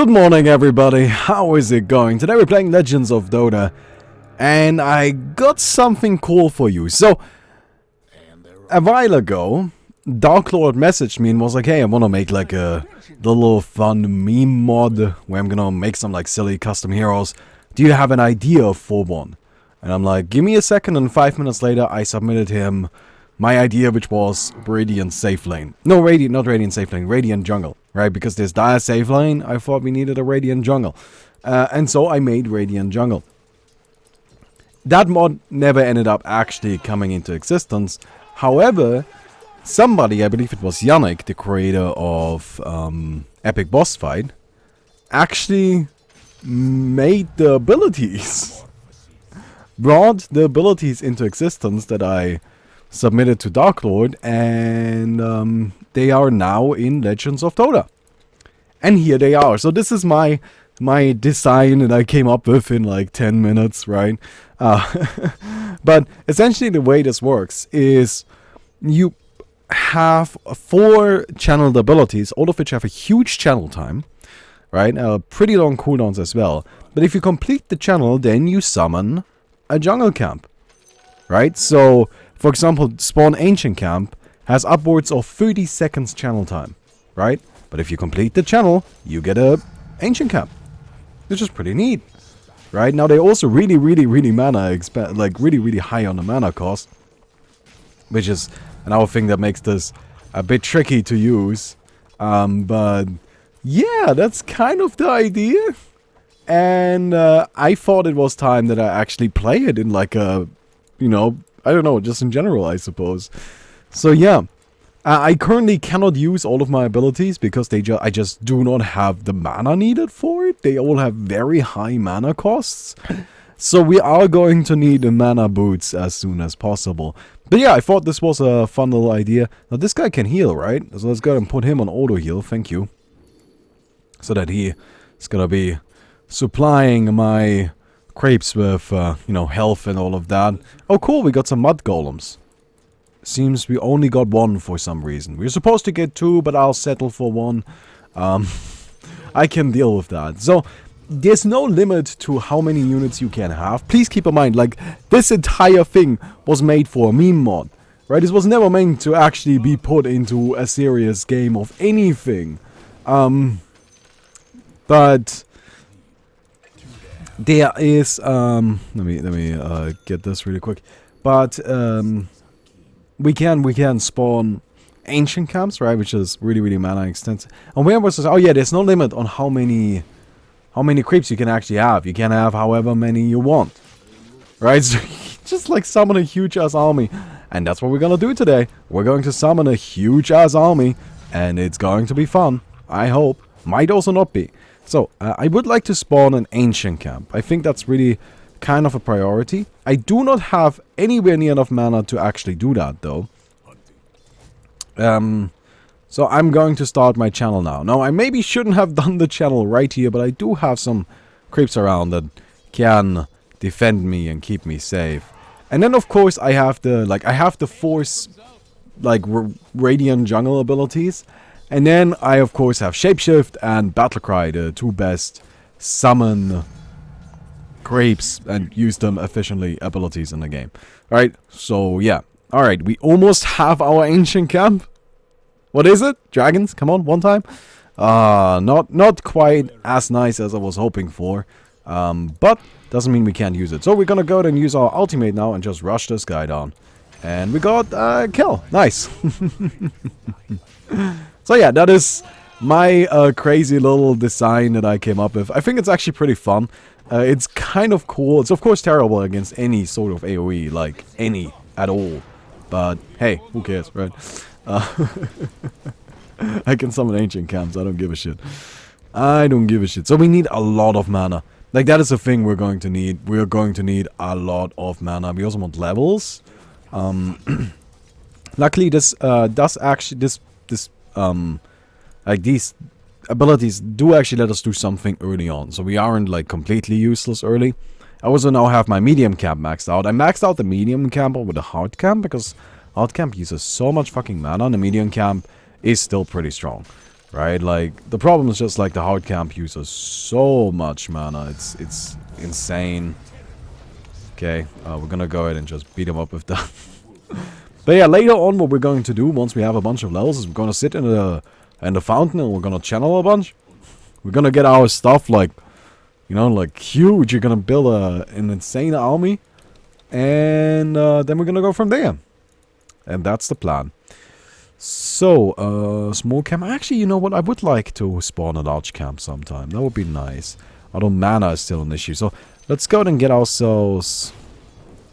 Good morning, everybody. How is it going? Today we're playing Legends of Dota, and I got something cool for you. So, a while ago, Dark Lord messaged me and was like, hey, I want to make like a little fun meme mod where I'm gonna make some like silly custom heroes. Do you have an idea for one? And I'm like, give me a second, and 5 minutes later I submitted him my idea, which was Radiant Safe Lane. No, not Radiant Safe Lane, Radiant Jungle. Right, because there's Dire Safe Lane, I thought we needed a Radiant Jungle. And so I made Radiant Jungle. That mod never ended up actually coming into existence. However, somebody, I believe it was Yannick, the creator of Epic Boss Fight, actually made the abilities. Brought the abilities into existence that I submitted to Dark Lord, and they are now in Legends of Dota. And here they are. So this is my design that I came up with in like 10 minutes, right? But essentially the way this works is you have 4 channeled abilities, all of which have a huge channel time, right? Pretty long cooldowns as well. But if you complete the channel, then you summon a jungle camp, right? So, for example, Spawn Ancient Camp has upwards of 30 seconds channel time, right? But if you complete the channel, you get a Ancient Camp, which is pretty neat, right? Now, they're also really mana, really high on the mana cost, which is another thing that makes this a bit tricky to use. But yeah, that's kind of the idea. And I thought it was time that I actually play it in like a, you know, I don't know, just in general, I suppose. So yeah, I currently cannot use all of my abilities because I just do not have the mana needed for it. They all have very high mana costs. So we are going to need the mana boots as soon as possible. But yeah, I thought this was a fun little idea. Now this guy can heal, right? So let's go ahead and put him on auto heal, thank you. So that he is gonna be supplying my crepes with, you know, health and all of that. Oh cool, we got some mud golems. Seems we only got 1 for some reason. We were supposed to get 2, but I'll settle for 1. I can deal with that. So, there's no limit to how many units you can have. Please keep in mind, like, this entire thing was made for a meme mod. Right? This was never meant to actually be put into a serious game of anything. But there is, let me get this really quick. But, we can spawn ancient camps, right, which is really mana extensive. And where was this? Oh yeah, there's no limit on how many creeps you can actually have. You can have however many you want, right? So just like summon a huge ass army, and that's what we're gonna do today. We're going to summon a huge ass army, and it's going to be fun. I hope. Might also not be. So I would like to spawn an ancient camp. I think that's really kind of a priority. I do not have anywhere near enough mana to actually do that though. So I'm going to start my channel now. Now I maybe shouldn't have done the channel right here, but I do have some creeps around that can defend me and keep me safe. And then of course I have the force Radiant Jungle abilities. And then I of course have Shapeshift and Battlecry, the 2 best summon creeps and use them efficiently abilities in the game. Alright, so yeah. Alright, we almost have our ancient camp. What is it? Dragons? Come on, one time. Not quite as nice as I was hoping for. But doesn't mean we can't use it. So we're gonna go ahead and use our ultimate now and just rush this guy down. And we got a kill. Nice. So yeah, that is my crazy little design that I came up with. I think it's actually pretty fun. It's kind of cool. It's of course terrible against any sort of AoE, like any at all. But hey, who cares, right? I can summon ancient camps. I don't give a shit. I don't give a shit. So we need a lot of mana. Like that is the thing we're going to need. We're going to need a lot of mana. We also want levels. Luckily, this does actually like these abilities do actually let us do something early on, so we aren't like completely useless early. I also now have my medium camp maxed out. I maxed out the medium camp with the hard camp because hard camp uses so much fucking mana, and the medium camp is still pretty strong. right? Like, the problem is just like the hard camp uses so much mana. It's insane. Okay, we're gonna go ahead and just beat him up with that. But yeah, later on what we're going to do, once we have a bunch of levels, is we're gonna sit in the fountain and we're gonna channel a bunch. We're gonna get our stuff, like, you know, like, huge. You're gonna build an insane army. And then we're gonna go from there. And that's the plan. So, small camp. Actually, you know what? I would like to spawn a large camp sometime. That would be nice. Although mana is still an issue. So, let's go ahead and get ourselves...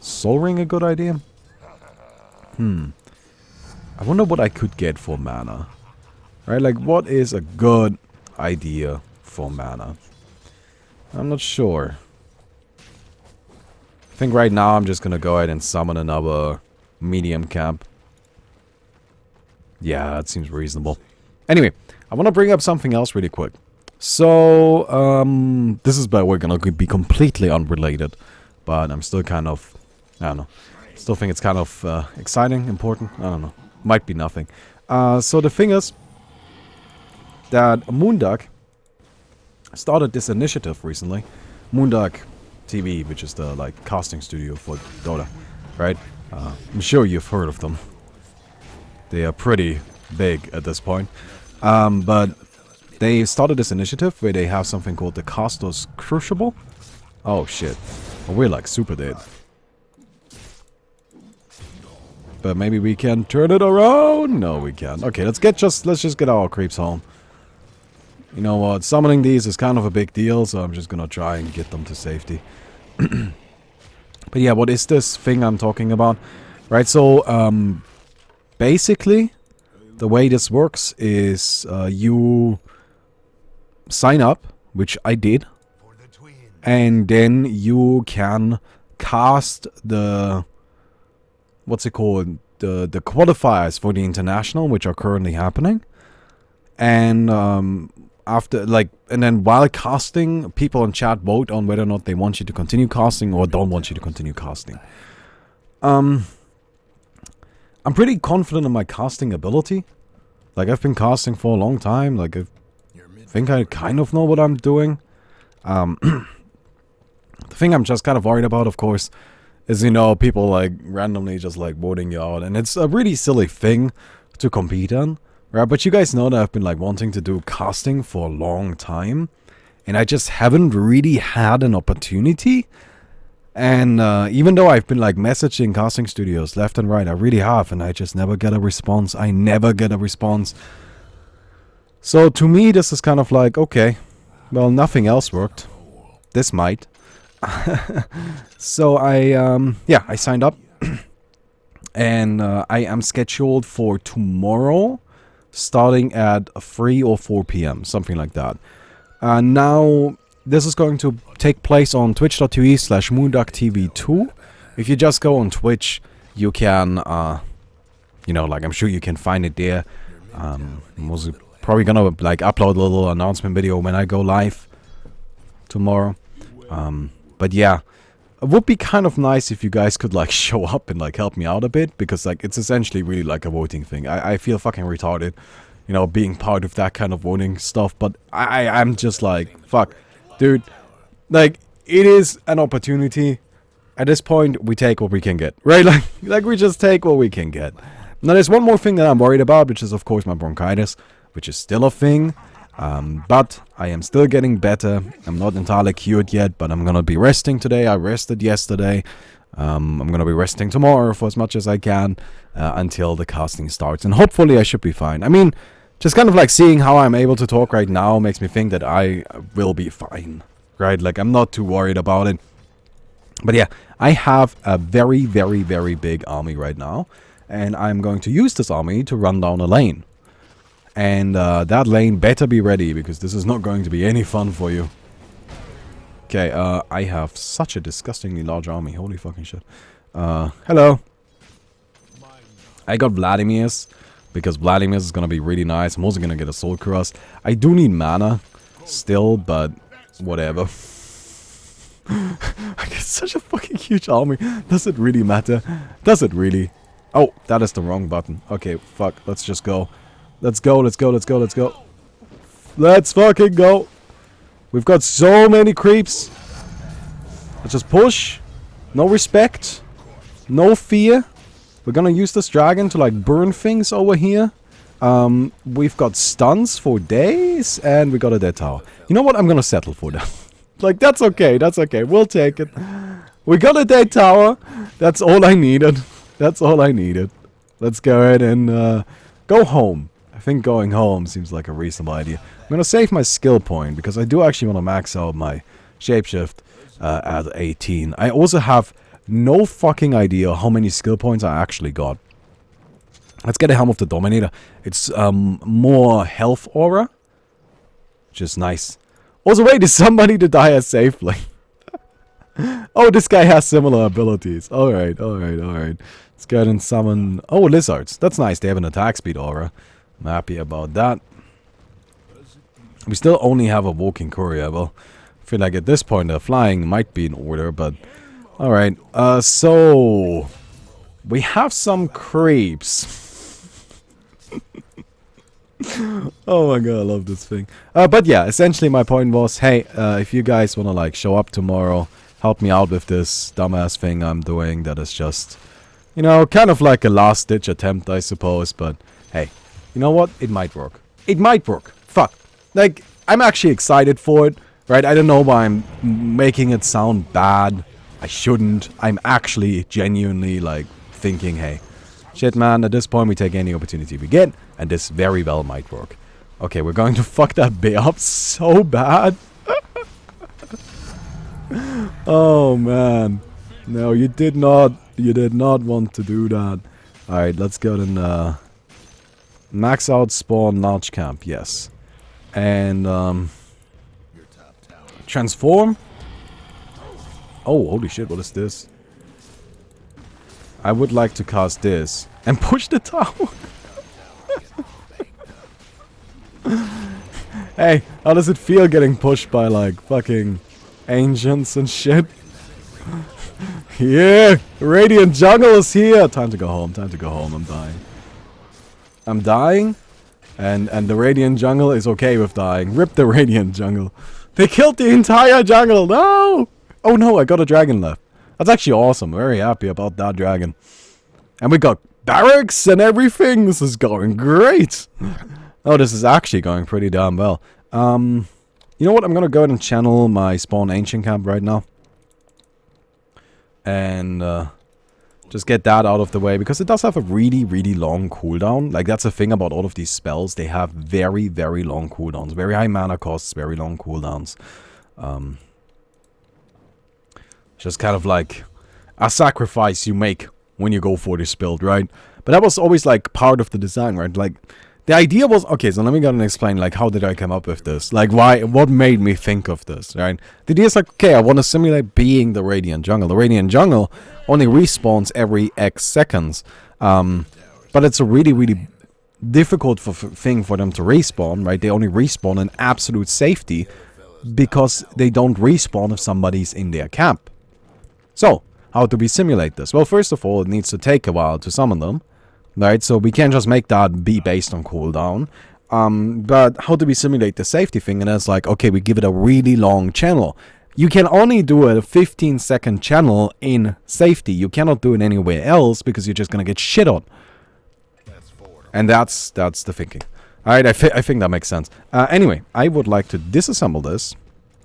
Soul Ring a good idea? I wonder what I could get for mana. Right, like, what is a good idea for mana? I'm not sure. I think right now I'm just gonna go ahead and summon another medium camp. Yeah, that seems reasonable. Anyway, I want to bring up something else really quick. So, this is by the way gonna be completely unrelated, but I'm still kind of, I don't know. Still think it's kind of exciting, important. I don't know. Might be nothing. So the thing is that Moonduck started this initiative recently. Moonduck TV, which is the like casting studio for Dota, right? I'm sure you've heard of them. They are pretty big at this point. But they started this initiative where they have something called the Caster's Crucible. Oh shit. Well, we're like super dead. But maybe we can turn it around? No, we can't. Okay, let's just get our creeps home. You know what? Summoning these is kind of a big deal, so I'm just gonna try and get them to safety. But yeah, what is this thing I'm talking about? Right, so, basically, the way this works is you sign up, which I did, and then you can cast the... What's it called? The qualifiers for the international, which are currently happening. And after, like, and then while casting, people in chat vote on whether or not they want you to continue casting or don't want you to continue casting. I'm pretty confident in my casting ability. Like, I've been casting for a long time. Like, I think I kind of know what I'm doing. The thing I'm just kind of worried about, of course, is, you know, people, like, randomly just, like, voting you out. And it's a really silly thing to compete in, right? But you guys know that I've been, like, wanting to do casting for a long time. And I just haven't really had an opportunity. And even though I've been, like, messaging casting studios left and right, I really have. And I just never get a response. I never get a response. So, to me, this is kind of like, okay, well, nothing else worked. This might. So I signed up. And I am scheduled for tomorrow, starting at 3 or 4 p.m., something like that. Now, this is going to take place on twitch.tv/MoonduckTV2. If you just go on Twitch, you can, you know, like, I'm sure you can find it there. I'm also probably gonna, like, upload a little announcement video when I go live tomorrow. But yeah, it would be kind of nice if you guys could, like, show up and, like, help me out a bit. Because, like, it's essentially really like a voting thing. I feel fucking retarded, you know, being part of that kind of voting stuff. But I'm just like, fuck. Dude, like, it is an opportunity. At this point, we take what we can get, right? Like we just take what we can get. Now, there's one more thing that I'm worried about, which is, of course, my bronchitis, which is still a thing. But I am still getting better. I'm not entirely cured yet, but I'm gonna be resting today. I rested yesterday. I'm gonna be resting tomorrow for as much as I can until the casting starts. And hopefully I should be fine. I mean, just kind of like seeing how I'm able to talk right now makes me think that I will be fine. Right? Like, I'm not too worried about it. But yeah, I have a very, very, very big army right now. And I'm going to use this army to run down a lane. And that lane better be ready, because this is not going to be any fun for you. Okay, I have such a disgustingly large army. Holy fucking shit. Hello. I got Vladimir's, because Vladimir's is gonna be really nice. I'm also gonna get a Soul Cross. I do need mana still, but whatever. I get such a fucking huge army. Does it really matter? Does it really? Oh, that is the wrong button. Okay, fuck. Let's just go. Let's go, let's go, let's go, let's go. Let's fucking go. We've got so many creeps. Let's just push. No respect. No fear. We're gonna use this dragon to like burn things over here. We've got stuns for days. And we got a dead tower. You know what? I'm gonna settle for that. Like, that's okay. That's okay. We'll take it. We got a dead tower. That's all I needed. That's all I needed. Let's go ahead and go home. I think going home seems like a reasonable idea. I'm gonna save my skill point because I do actually want to max out my shapeshift at 18. I also have no fucking idea how many skill points I actually got. Let's get a Helm of the Dominator. It's more health aura, which is nice. Also, wait, is somebody to die as safely? Oh, this guy has similar abilities. Alright, alright, alright. Let's go ahead and summon... Oh, lizards. That's nice. They have an attack speed aura. I'm happy about that. We still only have a walking courier. Well, I feel like at this point flying might be in order, but... Alright, so... We have some creeps. Oh my god, I love this thing. But yeah, essentially my point was, hey, if you guys want to like show up tomorrow, help me out with this dumbass thing I'm doing that is just, you know, kind of like a last-ditch attempt, I suppose, but hey, you know what? It might work. It might work. Fuck. Like, I'm actually excited for it, right? I don't know why I'm making it sound bad. I shouldn't. I'm actually genuinely, like, thinking, hey, shit, man, at this point we take any opportunity we get, and this very well might work. Okay, we're going to fuck that bear up so bad. Oh, man. No, you did not want to do that. Alright, let's go and, max out spawn large camp, yes. And, transform. Oh, holy shit, what is this? I would like to cast this. And push the tower. Hey, how does it feel getting pushed by, like, fucking ancients and shit? Yeah, Radiant Jungle is here. Time to go home, time to go home. I'm dying. I'm dying. And the Radiant Jungle is okay with dying. Rip the Radiant Jungle. They killed the entire jungle. No! Oh no, I got a dragon left. That's actually awesome. Very happy about that dragon. And we got barracks and everything. This is going great. Oh, this is actually going pretty damn well. You know what? I'm gonna go ahead and channel my spawn ancient camp right now. And just get that out of the way. Because it does have a really, really long cooldown. Like, that's the thing about all of these spells. They have very, very long cooldowns. Very high mana costs, very long cooldowns. Just kind of like a sacrifice you make when you go for this build, right? But that was always like part of the design, right? Like, the idea was, okay, so let me go and explain, like, how did I come up with this? Like, why, what made me think of this, right? The idea is like, okay, I want to simulate being the Radiant Jungle. The Radiant Jungle only respawns every X seconds. But it's a really, really difficult thing for them to respawn, right? They only respawn in absolute safety because they don't respawn if somebody's in their camp. So, how do we simulate this? Well, first of all, it needs to take a while to summon them. Right, so we can't just make that be based on cooldown. But how do we simulate the safety thing? And it's like, okay, we give it a really long channel. You can only do a 15-second channel in safety. You cannot do it anywhere else because you're just gonna get shit on. And that's the thinking. Alright, I think that makes sense. Anyway, I would like to disassemble this.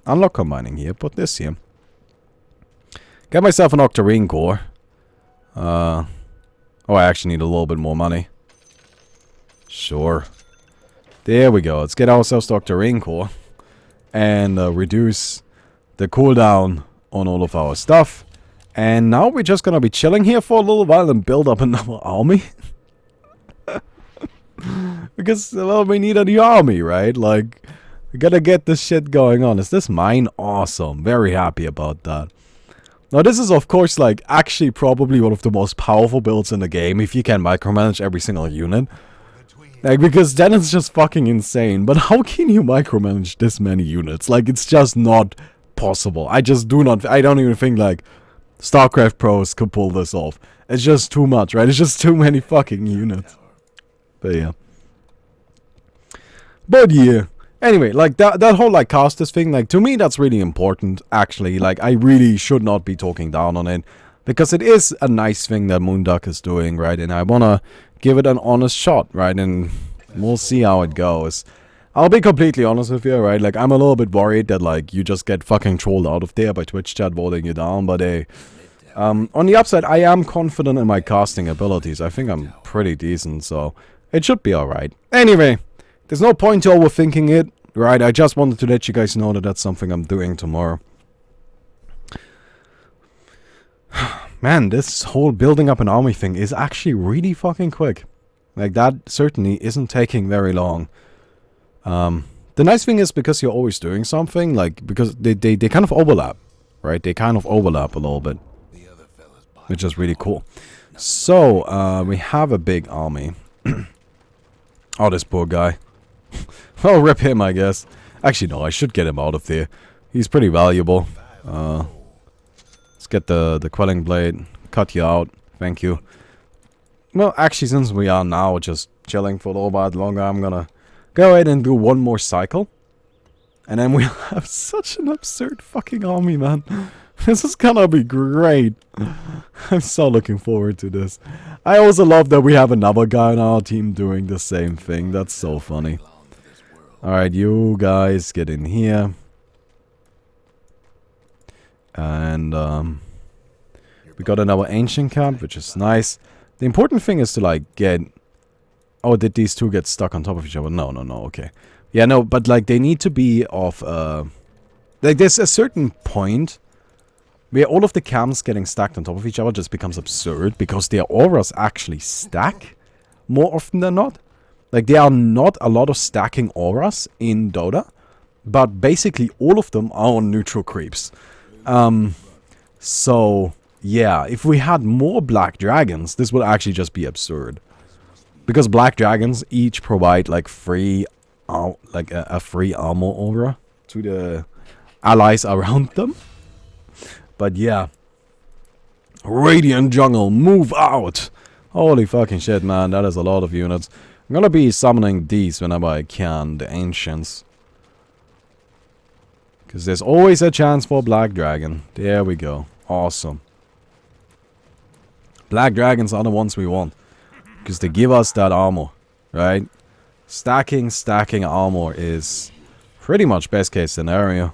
Unlock combining here, put this here. Get myself an Octarine core. Oh, I actually need a little bit more money. Sure. There we go. Let's get ourselves Dr. Raincore. And reduce the cooldown on all of our stuff. And now we're just gonna be chilling here for a little while and build up another army. Because, well, we need a new army, right? Like, we gotta get this shit going on. Is this mine? Awesome. Very happy about that. Now, this is, of course, like, actually probably one of the most powerful builds in the game if you can micromanage every single unit. Like, because then it's just fucking insane. But how can you micromanage this many units? Like, it's just not possible. I just do not... I don't even think, like, StarCraft pros could pull this off. It's just too much, right? It's just too many fucking units. But, yeah. But, yeah. Anyway, like, that whole, like, casters thing, like, to me, that's really important, actually. Like, I really should not be talking down on it. Because it is a nice thing that Moonduck is doing, right? And I wanna give it an honest shot, right? And we'll see how it goes. I'll be completely honest with you, right? Like, I'm a little bit worried that, like, you just get fucking trolled out of there by Twitch chat voting you down, but hey. On the upside, I am confident in my casting abilities. I think I'm pretty decent, so it should be alright. Anyway, there's no point to overthinking it, right? I just wanted to let you guys know that that's something I'm doing tomorrow. Man, this whole building up an army thing is actually really fucking quick. Like, that certainly isn't taking very long. The nice thing is, because you're always doing something, like, because they kind of overlap, right? They kind of overlap a little bit, which is really cool. So, we have a big army. Oh, this poor guy. I'll rip him, I guess. Actually, no, I should get him out of there. He's pretty valuable. Let's get the quelling blade. Cut you out. Thank you. Well, actually, since we are now just chilling for a little bit longer, I'm gonna go ahead and do one more cycle. And then we'll have such an absurd fucking army, man. This is gonna be great. I'm so looking forward to this. I also love that we have another guy on our team doing the same thing. That's so funny. Alright, you guys get in here. And we got another ancient camp, which is nice. The important thing is to, like, get... Oh, did these two get stuck on top of each other? No, okay. Yeah, no, but, like, they need to be of... Like, there's a certain point where all of the camps getting stacked on top of each other just becomes absurd, because their auras actually stack more often than not. Like, there are not a lot of stacking auras in Dota, but basically all of them are on neutral creeps. So, yeah, if we had more black dragons, this would actually just be absurd. Because black dragons each provide, like, free, a free armor aura to the allies around them. But yeah. Radiant Jungle, move out! Holy fucking shit, man, that is a lot of units. I'm gonna be summoning these whenever I can, the Ancients. Because there's always a chance for Black Dragon. There we go. Awesome. Black Dragons are the ones we want. Because they give us that armor, right? Stacking armor is pretty much best case scenario.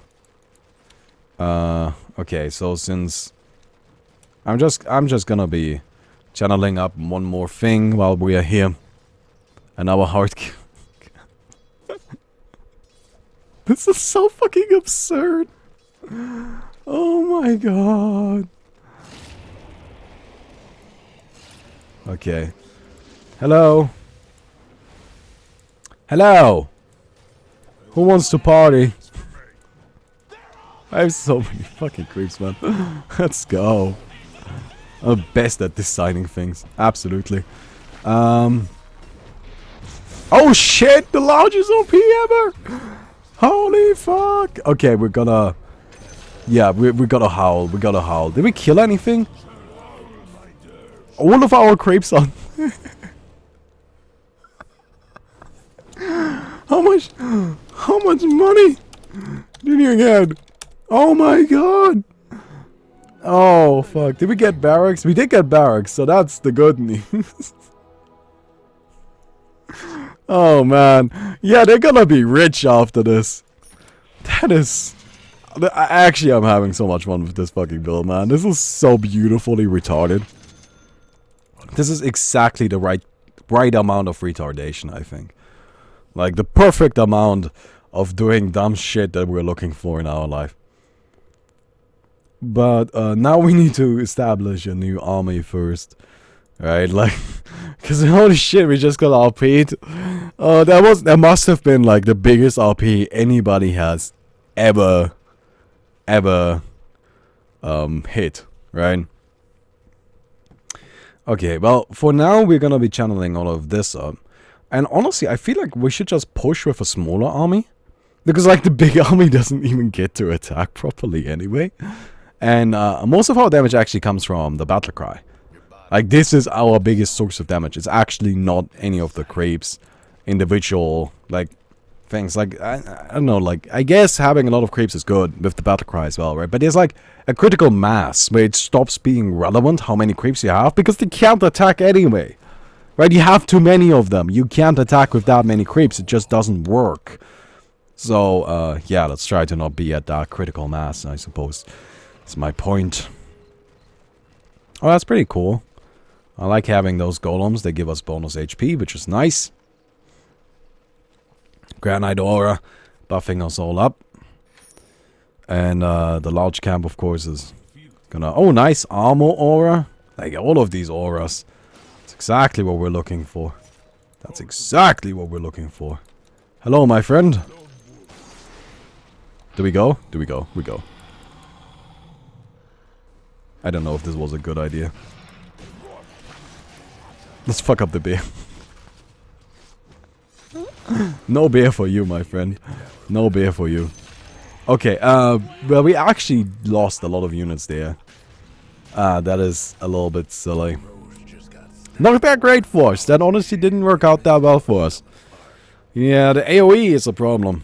Okay, so since I'm just gonna be channeling up one more thing while we are here. Another hard. This is so fucking absurd. Oh my god. Okay. Hello. Hello. Who wants to party? I have so many fucking creeps, man. Let's go. I'm best at designing things. Absolutely. Oh shit! The largest OP ever! Holy fuck! Okay, we're gonna... Yeah, we gotta howl. We gotta howl. Did we kill anything? All of our creeps on... How much money did you get? Oh my god! Oh fuck, did we get barracks? We did get barracks, so that's the good news. Oh man, yeah, they're gonna be rich after this. That is... Actually, I'm having so much fun with this fucking build, man. This is so beautifully retarded. This is exactly the right amount of retardation, I think. Like, the perfect amount of doing dumb shit that we're looking for in our life. But now we need to establish a new army first. Right, like, because holy shit, we just got RP'd. That must have been like the biggest RP anybody has ever hit, right? Okay, well, for now we're gonna be channeling all of this up. And honestly, I feel like we should just push with a smaller army. Because, like, the big army doesn't even get to attack properly anyway. And most of our damage actually comes from the battle cry. Like, this is our biggest source of damage. It's actually not any of the creeps individual, like, things. Like, I don't know, like, I guess having a lot of creeps is good with the battle cry as well, right? But there's like a critical mass where it stops being relevant how many creeps you have because they can't attack anyway. Right? You have too many of them. You can't attack with that many creeps. It just doesn't work. So, yeah, let's try to not be at that critical mass, I suppose. That's my point. Oh, that's pretty cool. I like having those golems. They give us bonus HP, which is nice. Granite Aura, buffing us all up. And the large camp, of course, is gonna... Oh, nice armor aura. Like, all of these auras. That's exactly what we're looking for. That's exactly what we're looking for. Hello, my friend. Do we go? Do we go? We go. I don't know if this was a good idea. Let's fuck up the bear. No bear for you, my friend. No bear for you. Okay, well, we actually lost a lot of units there. That is a little bit silly. Not that great for us. That honestly didn't work out that well for us. Yeah, the AoE is a problem.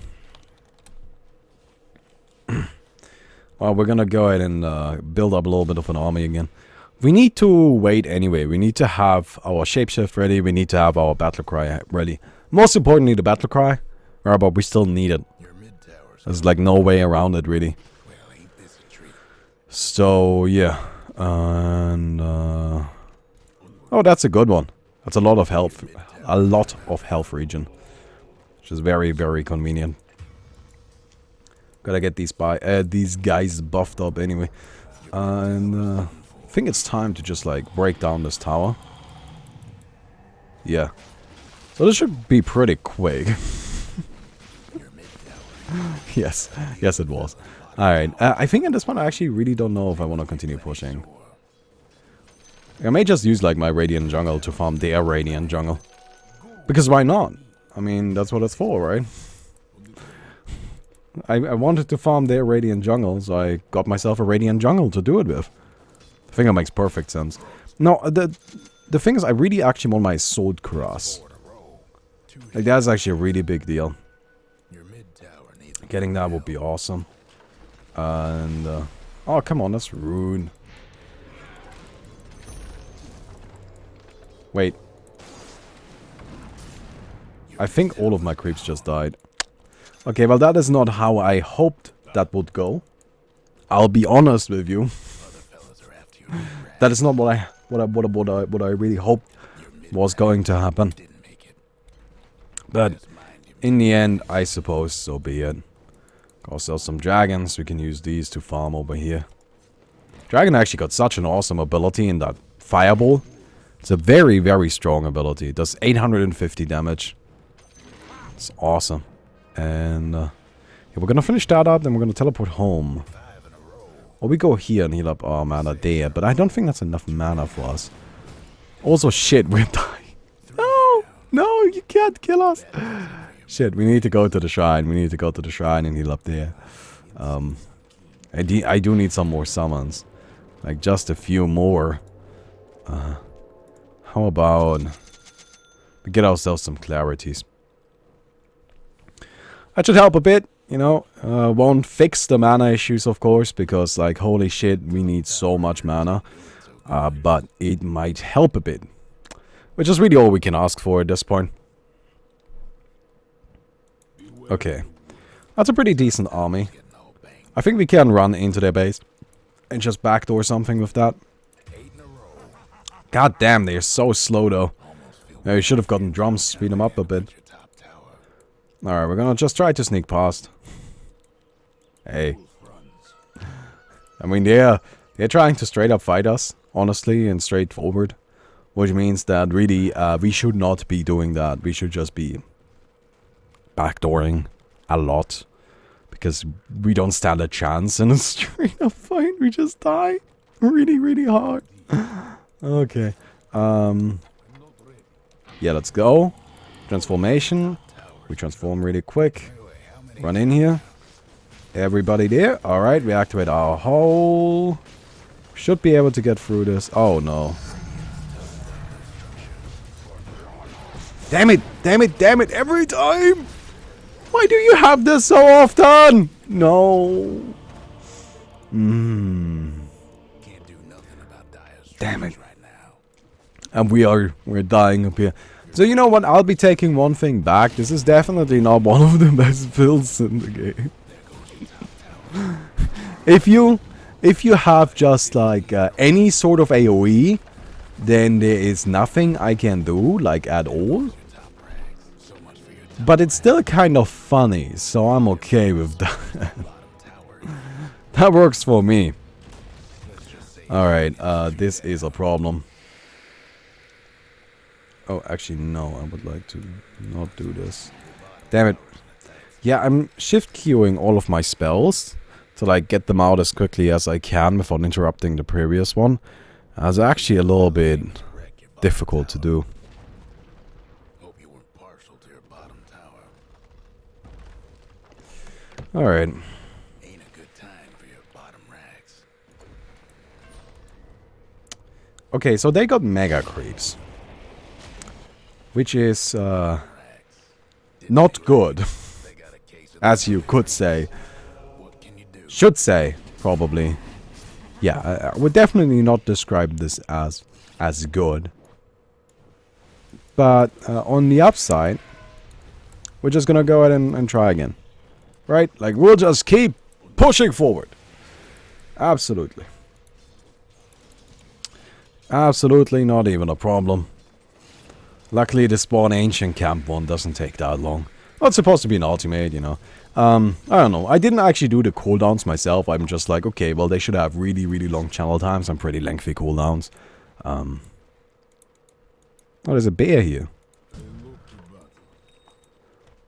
Well, we're gonna go ahead and build up a little bit of an army again. We need to wait anyway. We need to have our shapeshift ready. We need to have our battle cry ready. Most importantly, the battle cry. But we still need it. There's like no way around it, really. So, yeah. And, oh, that's a good one. That's a lot of health. A lot of health regen. Which is very, very convenient. Gotta get these guys buffed up anyway. And, I think it's time to just, like, break down this tower. Yeah. So this should be pretty quick. Yes. Yes, it was. Alright. I think in this one I actually really don't know if I want to continue pushing. I may just use, like, my Radiant Jungle to farm their Radiant Jungle. Because why not? I mean, that's what it's for, right? I wanted to farm their Radiant Jungle, so I got myself a Radiant Jungle to do it with. I think that makes perfect sense. No, the thing is, I really actually want my Sword Cross. Like, that's actually a really big deal. Getting that would be awesome. And, oh, come on, that's rude. Wait. I think all of my creeps just died. Okay, well, that is not how I hoped that would go. I'll be honest with you. That is not what I really hoped was going to happen. But in the end, I suppose so be it. Got ourselves some dragons. We can use these to farm over here. Dragon actually got such an awesome ability in that fireball. It's a very, very strong ability. It does 850 damage. It's awesome. And yeah, we're gonna finish that up, then we're gonna teleport home. Or we go here and heal up our mana there, but I don't think that's enough mana for us. Also, shit, we're dying. No! No, you can't kill us! Shit, we need to go to the shrine. We need to go to the shrine and heal up there. I do need some more summons. Like, just a few more. How about we get ourselves some clarities? That should help a bit, you know. Won't fix the mana issues, of course, because, like, holy shit, we need so much mana. But it might help a bit. Which is really all we can ask for at this point. Okay. That's a pretty decent army. I think we can run into their base. And just backdoor something with that. God damn, they're so slow, though. Yeah, we should have gotten drums, speed them up a bit. Alright, we're gonna just try to sneak past. Hey. I mean, they're trying to straight up fight us, honestly, and straightforward. Which means that really, we should not be doing that. We should just be backdooring a lot. Because we don't stand a chance in a straight up fight. We just die really, really hard. Okay. Yeah, let's go. Transformation. We transform really quick. Run in here. Everybody there. Alright, we activate our hole. Should be able to get through this. Oh no. Damn it! Damn it! Damn it! Every time! Why do you have this so often? No. Can't do nothing about dire Damn it. right now. And we're dying up here. So you know what? I'll be taking one thing back. This is definitely not one of the best builds in the game. If you have just like any sort of AoE, then there is nothing I can do, like at all. But it's still kind of funny, so I'm okay with that. That works for me. Alright, this is a problem. Oh, actually, no, I would like to not do this. Damn it. Yeah, I'm shift queuing all of my spells to like get them out as quickly as I can without interrupting the previous one. It's actually a little bit difficult to do. Hope you weren't partial to your bottom tower. Alright. Ain't a good time for your bottom rags. Okay, so they got mega creeps. Which is not good. As you could say. Should say, probably. Yeah, I would definitely not describe this as good. But on the upside, we're just gonna go ahead and try again. Right? Like, we'll just keep pushing forward. Absolutely. Absolutely not even a problem. Luckily, the spawn ancient camp one doesn't take that long. Well, it's supposed to be an ultimate, you know. I don't know. I didn't actually do the cooldowns myself. I'm just like, okay, well, they should have really, really long channel times and pretty lengthy cooldowns. Oh, there's a bear here.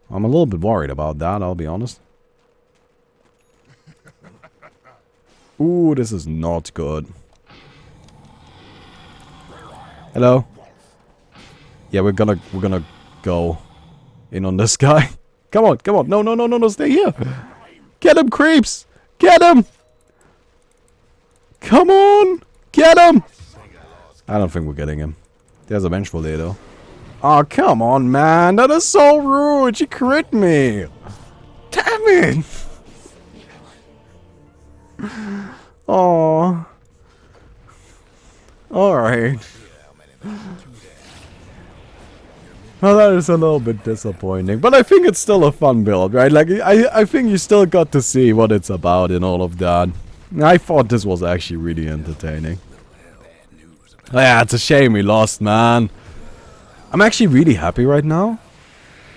I'm a little bit worried about that, I'll be honest. Ooh, this is not good. Hello? Yeah, we're gonna go in on this guy. Come on, come on. No, stay here. Get him, creeps. Get him. Come on. Get him. I don't think we're getting him. There's a vengeful there, though. Oh, come on, man. That is so rude. She crit me. Damn it. Oh. Alright. Well, that is a little bit disappointing, but I think it's still a fun build, right? Like, I think you still got to see what it's about and all of that. I thought this was actually really entertaining. Yeah, it's a shame we lost, man. I'm actually really happy right now.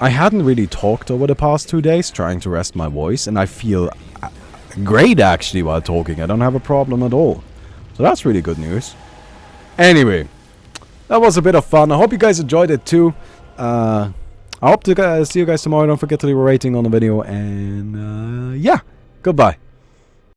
I hadn't really talked over the past 2 days, trying to rest my voice, and I feel great, actually, while talking. I don't have a problem at all. So that's really good news. Anyway, that was a bit of fun. I hope you guys enjoyed it, too. I hope to see you guys tomorrow. Don't forget to leave a rating on the video. And yeah, goodbye.